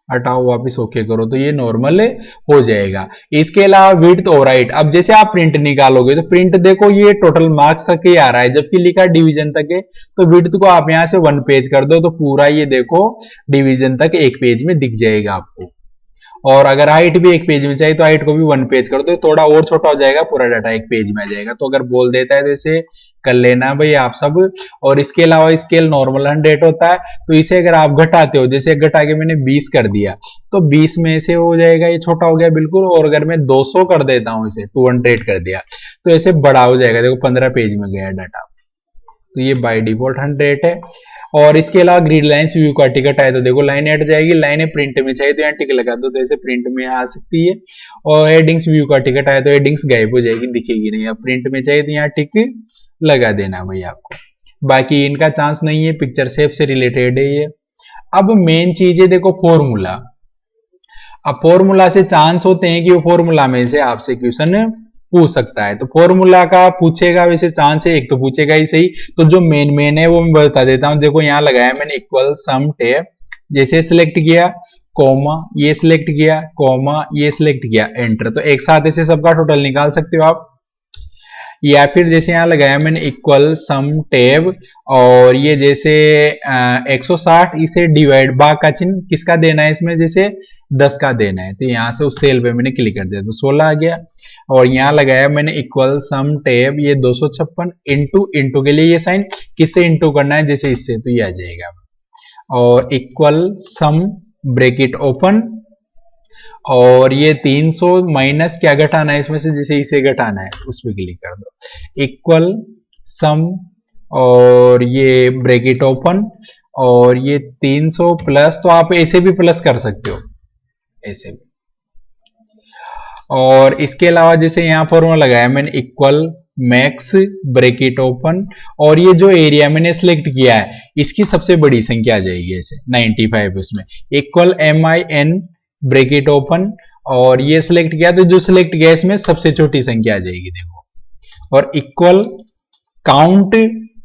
हटाओ, वापस ओके करो तो ये नॉर्मल हो जाएगा। इसके अलावा विड्थ और हाइट, अब जैसे आप प्रिंट निकालोगे तो प्रिंट देखो ये टोटल मार्क्स तक ही आ रहा है, जबकि लिखा डिवीजन तक है, तो विड्थ को आप यहाँ से 1 पेज कर दो तो पूरा ये देखो डिवीजन तक 1 पेज में दिख जाएगा आपको। और अगर हाइट भी 1 पेज में चाहिए तो हाइट को भी 1 पेज कर दो, थोड़ा और छोटा हो जाएगा, पूरा डाटा 1 पेज में आ जाएगा। तो अगर बोल देता है जैसे कर लेना भाई आप सब। और इसके अलावा स्केल नॉर्मल 100 होता है, तो इसे अगर आप घटाते हो, जैसे घटा के मैंने 20 कर दिया तो 20 में से हो जाएगा, ये छोटा हो गया बिल्कुल। और अगर मैं 200 कर देता हूं, इसे 200 कर दिया तो ऐसे बड़ा हो जाएगा, देखो 15 पेज में गया डाटा। तो ये बाय डिफॉल्ट 100 है। और इसके अलावा ग्रिड लाइन्स व्यू का टिकट है तो देखो लाइन हट जाएगी, लाइनें प्रिंट में चाहिए तो यहाँ टिक लगा दो तो ऐसे प्रिंट में आ सकती है। और हेडिंग्स व्यू का टिकट है तो हेडिंग्स गायब हो जाएगी, दिखेगी नहीं। अब प्रिंट में चाहिए तो यहाँ टिक लगा देना भाई आपको, बाकी इनका चांस नहीं है, पिक्चर शेप से रिलेटेड है ये। अब मेन चीज है देखो फॉर्मूला। अब फॉर्मूला से चांस होते हैं कि वो फॉर्मूला में से आपसे क्वेश्चन पूछ सकता है, तो फॉर्मूला का पूछेगा वैसे चांस है, एक तो पूछेगा ही सही। तो जो मेन है वो मैं बता देता हूं, देखो यहाँ लगाया मैंने इक्वल सम टैब, जैसे सिलेक्ट किया कॉमा, ये सिलेक्ट किया कॉमा, ये सिलेक्ट किया एंटर, तो एक साथ ऐसे सबका टोटल निकाल सकते हो आप। या फिर जैसे यहाँ लगाया मैंने इक्वल सम टैब और ये जैसे 160, इसे डिवाइड भाग का चिन्ह किसका देना है इसमें, जैसे 10 का देना है, तो यहाँ से उस सेल पे मैंने क्लिक कर दिया तो 16 आ गया। और यहाँ लगाया मैंने इक्वल सम टैब, ये 256 इंटू के लिए ये साइन किससे इंटू करना है, जैसे इससे, तो ये आ जाएगा। और इक्वल सम ब्रैकेट ओपन, और ये 300 माइनस क्या घटाना है इसमें से, जैसे इसे घटाना है उस पर क्लिक कर दो, इक्वल सम और ये ब्रैकेट ओपन और ये 300 प्लस, तो आप ऐसे भी प्लस कर सकते हो ऐसे भी। और इसके अलावा जैसे यहाँ फॉर्मूला लगाया मैंने इक्वल मैक्स ब्रैकेट ओपन, और ये जो एरिया मैंने सिलेक्ट किया है इसकी सबसे बड़ी संख्या आ जाएगी ऐसे 95, उसमें इक्वल MIN ब्रैकेट ओपन, और ये सिलेक्ट किया तो जो सिलेक्ट किया इसमें सबसे छोटी संख्या आ जाएगी देखो, और इक्वल काउंट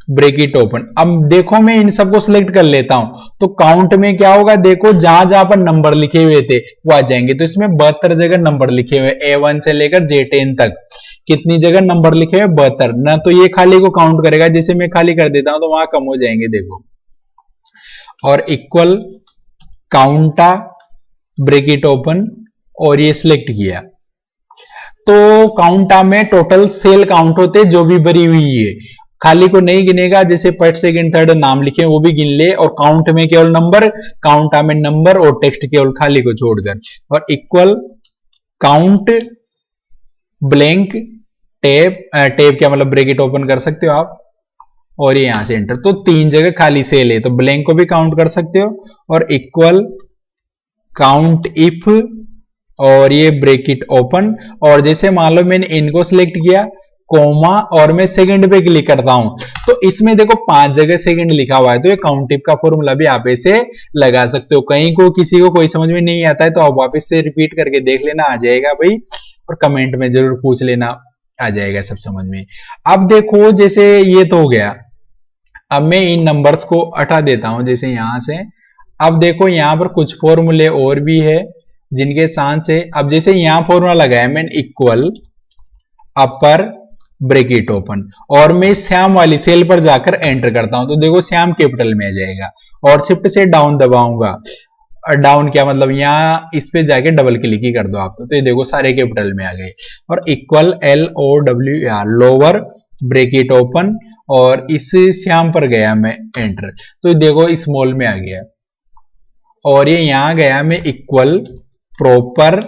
ब्रैकेट ओपन। अब देखो मैं इन सबको सिलेक्ट कर लेता हूं तो काउंट में क्या होगा, देखो जहां जहां पर नंबर लिखे हुए थे वो आ जाएंगे। तो इसमें 72 जगह नंबर लिखे हुए, A1 से लेकर J10 तक कितनी जगह नंबर लिखे हुए, 72 ना, तो ये खाली को काउंट करेगा, जैसे मैं खाली कर देता हूं तो वहां कम हो जाएंगे देखो। और इक्वल काउंटा ब्रैकेट ओपन, और ये सिलेक्ट किया तो काउंटा में टोटल सेल काउंट होते जो भी भरी हुई है, खाली को नहीं गिनेगा, जैसे फर्स्ट सेकंड थर्ड नाम लिखे वो भी गिन ले, और काउंट में केवल नंबर, काउंटा में नंबर और टेक्स्ट केवल खाली को छोड़कर। और equal count blank tab, tab क्या मतलब ब्रैकेट ओपन कर सकते हो आप, और ये यहां से एंटर। तो 3 जगह खाली सेल है, तो ब्लैंक को भी काउंट कर सकते हो, और इक्वल काउंट इफ, और ये ब्रेक इट ओपन, और जैसे मान लो मैंने इनको सिलेक्ट किया, कोमा, और मैं सेकंड पे क्लिक करता हूं, तो इसमें देखो 5 जगह सेकंड लिखा हुआ है, तो ये काउंट इफ का फॉर्मूला भी आप ऐसे लगा सकते हो। कहीं को किसी को कोई समझ में नहीं आता है तो आप वापस से रिपीट करके देख लेना, आ जाएगा भाई, और कमेंट में जरूर पूछ लेना, आ जाएगा सब समझ में। अब देखो जैसे ये तो हो गया, अब मैं इन नंबर्स को हटा देता हूं जैसे यहां से। अब देखो यहां पर कुछ फॉर्मूले और भी है जिनके साथ से, अब जैसे यहां फॉर्मूला लगाया मैंने, इक्वल अपर ब्रैकेट ओपन, और मैं श्याम वाली सेल पर जाकर एंटर करता हूं, तो देखो श्याम कैपिटल में आ जाएगा, और शिफ्ट से डाउन दबाऊंगा, डाउन क्या मतलब यहां इस पे जाके डबल क्लिक ही कर दो आप, तो ये देखो सारे कैपिटल में आ गए। और equal LOWR lower bracket open, और इस श्याम पर गया मैं एंटर, तो देखो स्मॉल में आ गया, और ये यहां गया मैं इक्वल प्रॉपर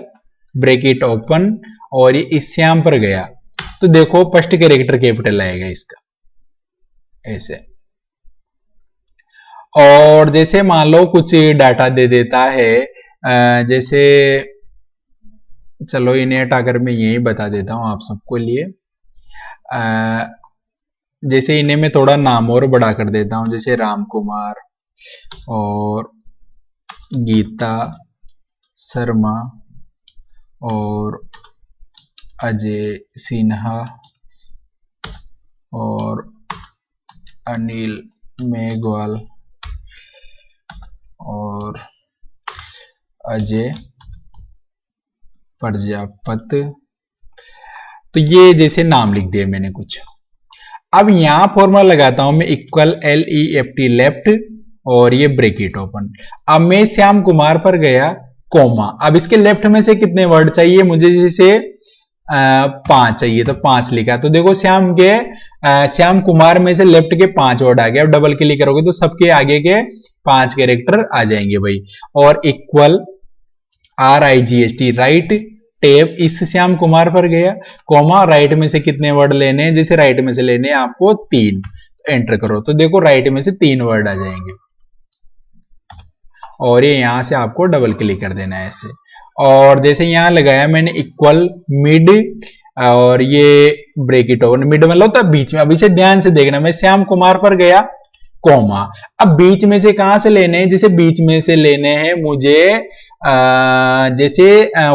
ब्रैकेट ओपन, और ये इस श्याम पर गया, तो देखो फर्स्ट कैरेक्टर कैपिटल आएगा इसका ऐसे। और जैसे मान लो कुछ डाटा दे देता है, जैसे चलो इन्हें हटाकर मैं यही बता देता हूं आप सबको लिए, जैसे इन्हें मैं थोड़ा नाम और बड़ा कर देता हूं, जैसे राम कुमार और गीता शर्मा और अजय सिन्हा और अनिल मेघवाल और अजय प्रजापत, तो ये जैसे नाम लिख दिए मैंने कुछ। अब यहां फॉर्मूला लगाता हूं मैं, इक्वल LEFT लेफ्ट, और ये ब्रैकेट ओपन। अब मैं श्याम कुमार पर गया, कोमा, अब इसके लेफ्ट में से कितने वर्ड चाहिए मुझे, जैसे 5 चाहिए, तो 5 लिखा, तो देखो श्याम कुमार में से लेफ्ट के 5 वर्ड आ गए। अब डबल क्लिक करोगे तो सबके आगे के 5 कैरेक्टर आ जाएंगे भाई। और इक्वल RIGHT राइट टेब, इस श्याम कुमार पर गया, कोमा, राइट में से कितने वर्ड लेने हैं, जैसे राइट में से लेने हैं आपको 3, तो एंटर करो, तो देखो राइट में से 3 वर्ड आ जाएंगे, और ये यहां से आपको डबल क्लिक कर देना है ऐसे। और जैसे यहां लगाया मैंने इक्वल मिड, और ये ब्रैकेट ओपन, मिड मतलब तो बीच में। अब इसे ध्यान से देखना, मैं श्याम कुमार पर गया, कोमा, अब बीच में से कहां से लेने हैं, जैसे बीच में से लेने हैं मुझे जैसे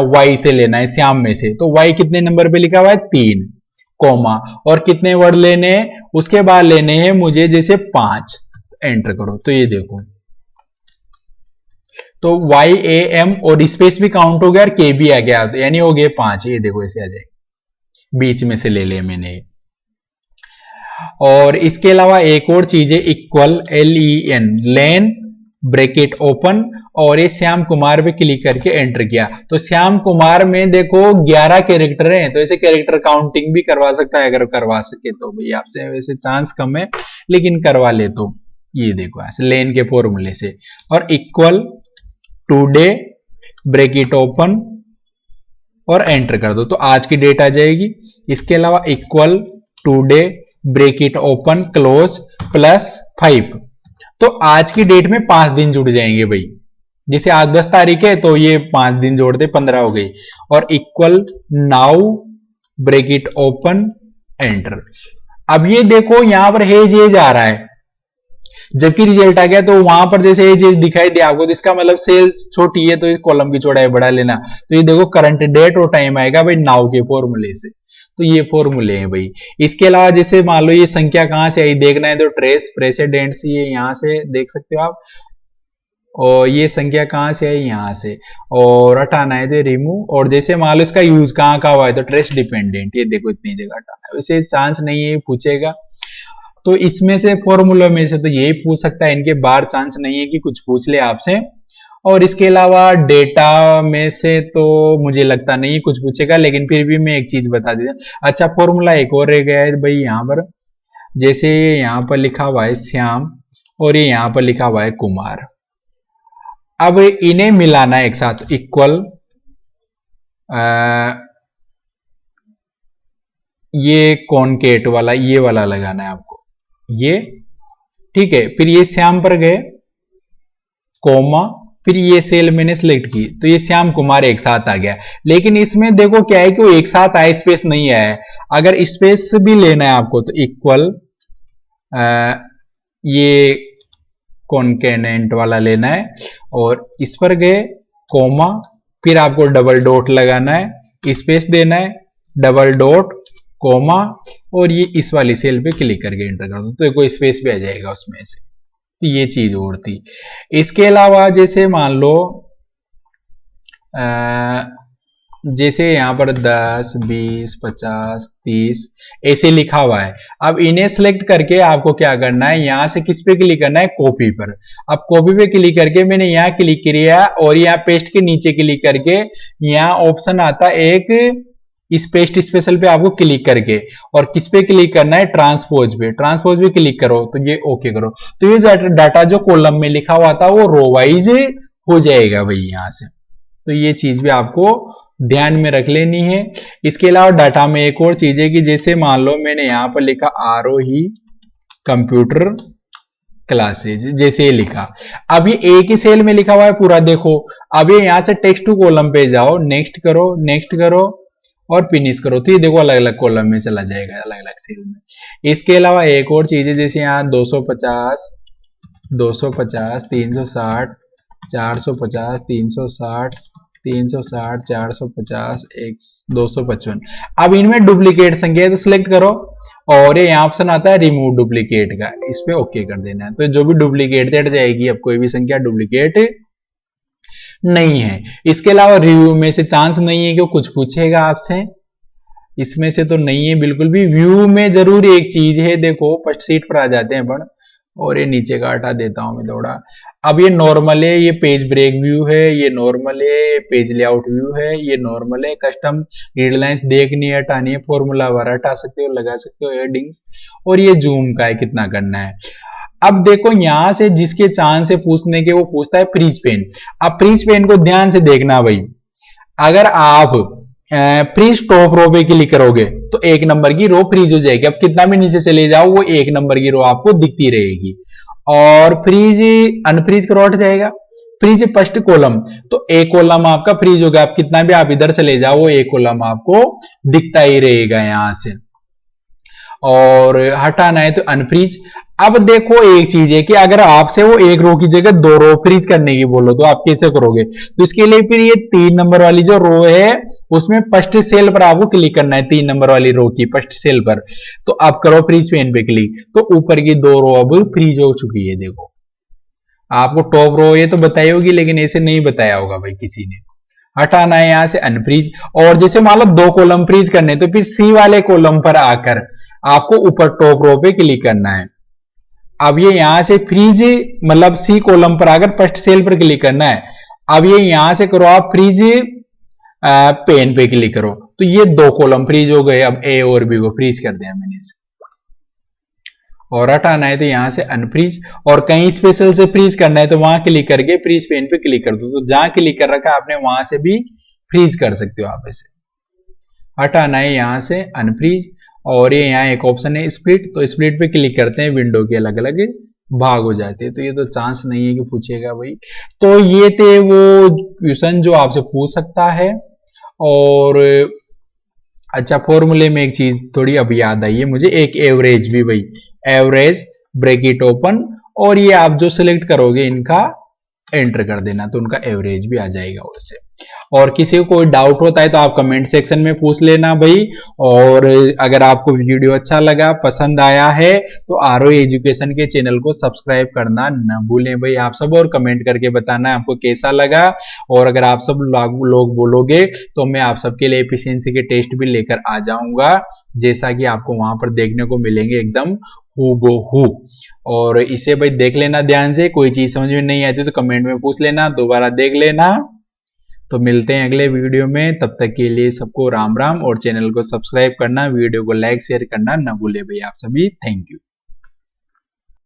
Y से लेना है, श्याम में से, तो Y कितने नंबर पे लिखा हुआ है 3, कोमा, और कितने वर्ड लेने हैं, उसके बाद लेने हैं मुझे जैसे 5, तो एंटर करो, तो ये देखो, तो YAM और स्पेस भी काउंट हो गया और K भी आ गया, तो यानी हो गए 5, ये देखो ऐसे आ जाएगा, बीच में से ले लिया मैंने। और इसके अलावा एक और चीज है, इक्वल LEN लेन ब्रैकेट ओपन, और ये श्याम कुमार पे क्लिक करके एंटर किया, तो श्याम कुमार में देखो 11 कैरेक्टर हैं, तो ऐसे कैरेक्टर काउंटिंग भी करवा सकता है, अगर करवा सके तो भाई, आपसे वैसे चांस कम है लेकिन करवा ले तो ये देखो ऐसे लेन के फॉर्मूले से। और इक्वल टुडे ब्रैकेट ओपन और एंटर कर दो, तो आज की डेट आ जाएगी। इसके अलावा equal today bracket open close +5, तो आज की डेट में 5 दिन जुड़ जाएंगे भाई, जैसे आज 10 तारीख है तो ये 5 दिन जोड़ते 15 हो गई। और equal now bracket open enter. अब ये देखो यहां पर एज आ रहा है, जबकि रिजल्ट आ गया, तो वहां पर जैसे एज दिखाई दे आपको, तो इसका मतलब सेल छोटी है, तो कॉलम की चौड़ाई बढ़ा लेना, तो ये देखो करंट डेट और टाइम आएगा भाई नाउ के फॉर्मूले से। तो ये फॉर्मूले हैं भाई। इसके अलावा जैसे मान लो ये संख्या कहां से आई देखना है, तो ट्रेस प्रेसिडेंट्स, ये यहां से देख सकते हो आप, और ये संख्या कहां से आई यहां से, और हटाना है तो रिमूव, और जैसे मान लो इसका यूज कहां का हुआ है, तो ट्रेस डिपेंडेंट, ये देखो इतनी जगह हटाना है, वैसे चांस नहीं है पूछेगा, तो इसमें से फॉर्मूला में से तो यही पूछ सकता है, इनके बाहर चांस नहीं है कि कुछ पूछ ले आपसे। और इसके अलावा डेटा में से तो मुझे लगता नहीं कुछ पूछेगा, लेकिन फिर भी मैं एक चीज बता देता। अच्छा फॉर्मूला एक और रह गया है भाई यहाँ पर, जैसे यहाँ पर लिखा हुआ है श्याम और ये यहाँ पर लिखा हुआ है कुमार, अब इन्हें मिलाना है एक साथ, इक्वल ये कॉनकेट वाला, ये वाला लगाना है आपको, ये, ठीक है। फिर ये श्याम पर गए, कोमा, फिर ये सेल मैंने सिलेक्ट की तो ये श्याम कुमार एक साथ आ गया। लेकिन इसमें देखो क्या है कि वो एक साथ आया, स्पेस नहीं आया है। अगर स्पेस भी लेना है आपको तो इक्वल ये कॉन्केनेंट वाला लेना है, और इस पर गए, कोमा, फिर आपको डबल डॉट लगाना है, स्पेस देना है, डबल डॉट, कोमा, और ये इस वाली सेल पे क्लिक करके एंटर कर दो तो कोई स्पेस भी आ जाएगा उसमें से। तो ये चीज और थी। इसके अलावा जैसे मान लो जैसे यहां पर 10, 20, 50, 30 ऐसे लिखा हुआ है। अब इन्हें सिलेक्ट करके आपको क्या करना है, यहां से किस पे क्लिक करना है, कॉपी पर। अब कॉपी पे क्लिक करके मैंने यहां क्लिक किया और यहां पेस्ट के नीचे क्लिक करके यहां ऑप्शन आता है एक इस पेस्ट स्पेशल पे आपको क्लिक करके, और किस पे क्लिक करना है, ट्रांसपोज पे। ट्रांसपोज पे क्लिक करो तो ये ओके करो, तो ये डाटा जो कॉलम में लिखा हुआ था वो रो वाइज हो जाएगा भाई यहां से। तो ये चीज भी आपको ध्यान में रख लेनी है। इसके अलावा डाटा में एक और चीज है कि जैसे मान लो मैंने यहां पर लिखा आरोही कंप्यूटर क्लासेज, जैसे ये लिखा, अब ये एक ही सेल में लिखा हुआ है पूरा, देखो। अब ये यहां से टेक्स्ट टू कॉलम पे जाओ, नेक्स्ट करो, नेक्स्ट करो और फिनिश करो, तो ये देखो अलग अलग कॉलम में चला जाएगा, अलग अलग सेल में। इसके अलावा एक और चीज है, जैसे यहाँ 250, 250, 360, 450, 360, 360, 450, 255। अब इनमें डुप्लीकेट संख्या है तो सिलेक्ट करो, और ये यहाँ ऑप्शन आता है रिमूव डुप्लीकेट का, इस पे ओके कर देना है। तो जो भी डुप्लीकेट हट जाएगी, अब कोई भी संख्या डुप्लीकेट नहीं है। इसके अलावा रिव्यू में से चांस नहीं है कि वो कुछ पूछेगा आपसे, इसमें से तो नहीं है बिल्कुल भी। व्यू में जरूर एक चीज है, देखो फर्स्ट सीट पर आ जाते हैं अपन, और ये नीचे का हटा देता हूं मैं थोड़ा। अब ये नॉर्मल है, ये पेज ब्रेक व्यू है, ये नॉर्मल है, पेज लेआउट व्यू है, ये नॉर्मल है। कस्टम गाइडलाइंस देखनी है, हटानी है, फॉर्मूला बार हटा सकते हो, लगा सकते हो हेडिंग्स, और ये जूम का है कितना करना है। अब देखो यहां से जिसके चांस से पूछने के वो पूछता है फ्रीज पेन। अब फ्रीज पेन को ध्यान से देखना भाई, अगर आप फ्रीज टॉप रो पे क्लिक करोगे तो एक नंबर की रो फ्रीज हो जाएगी। अब कितना भी नीचे चले जाओ वो एक नंबर की रो आपको दिखती रहेगी, और फ्रीज अनफ्रीज करो हट जाएगा। फ्रीज फर्स्ट कॉलम, तो एक कॉलम आपका फ्रीज होगा। आप कितना भी आप इधर चले जाओ वो एक कॉलम आपको दिखता ही रहेगा यहां से, और हटाना है तो अनफ्रीज। अब देखो एक चीज है कि अगर आपसे वो एक रो की जगह दो रो फ्रीज करने की बोलो तो आप कैसे करोगे, तो इसके लिए फिर ये 3 नंबर वाली जो रो है उसमें फर्स्ट सेल पर आपको क्लिक करना है, 3 नंबर वाली रो की फर्स्ट सेल पर। तो आप करो फ्रीज पेन पे क्लिक, तो ऊपर की 2 रो अब फ्रीज हो चुकी है। देखो आपको टॉप रो ये तो बताई होगी, लेकिन ऐसे नहीं बताया होगा भाई किसी ने। हटाना है यहां से अनफ्रीज, और जैसे मान लो 2 कॉलम फ्रीज करने तो फिर सी वाले कॉलम पर आकर आपको ऊपर टॉप रो पे क्लिक करना है। अब ये यहां से फ्रीज मतलब सी कॉलम पर आकर फर्स्ट सेल पर क्लिक करना है। अब ये यहां से करो आप फ्रीज पेन पे क्लिक करो, तो ये 2 कॉलम फ्रीज हो गए। अब ए और बी को फ्रीज कर दिया मैंने इसे, और हटाना है तो यहां से अनफ्रीज, और कहीं स्पेशल से फ्रीज करना है तो वहां क्लिक करके फ्रीज पेन पे क्लिक कर दो, तो जहां क्लिक कर रखा आपने वहां से भी फ्रीज कर सकते हो आप इसे। हटाना है यहां से अनफ्रीज, और ये यहाँ एक ऑप्शन है स्प्लिट, तो स्प्लिट पे क्लिक करते हैं, विंडो के अलग अलग भाग हो जाते हैं। तो ये तो चांस नहीं है कि पूछेगा भाई। तो ये थे वो क्वेश्चन जो आपसे पूछ सकता है। और अच्छा, फॉर्मूले में एक चीज थोड़ी अब याद आई है मुझे, एक एवरेज भी भाई, एवरेज ब्रैकेट ओपन, और ये आप जो सिलेक्ट करोगे इनका एंटर कर देना तो उनका एवरेज भी आ जाएगा वैसे। और किसी को कोई डाउट होता है तो आप कमेंट सेक्शन में पूछ लेना भाई। और अगर आपको वीडियो अच्छा लगा, पसंद आया है, तो आरओ एजुकेशन के चैनल को सब्सक्राइब करना न भूलें भाई आप सब, और कमेंट करके बताना आपको कैसा लगा। और अगर आप सब लोग बोलोगे तो मैं आप सबके लिए एफिशिएंसी के टेस्ट भी लेकर आ जाऊंगा, जैसा कि आपको वहां पर देखने को मिलेंगे एकदम हूबहू। और इसे भाई देख लेना ध्यान से, कोई चीज समझ में नहीं आती तो कमेंट में पूछ लेना, दोबारा देख लेना। तो मिलते हैं अगले वीडियो में, तब तक के लिए सबको राम राम, और चैनल को सब्सक्राइब करना, वीडियो को लाइक शेयर करना ना भूले भाई आप सभी। Thank you.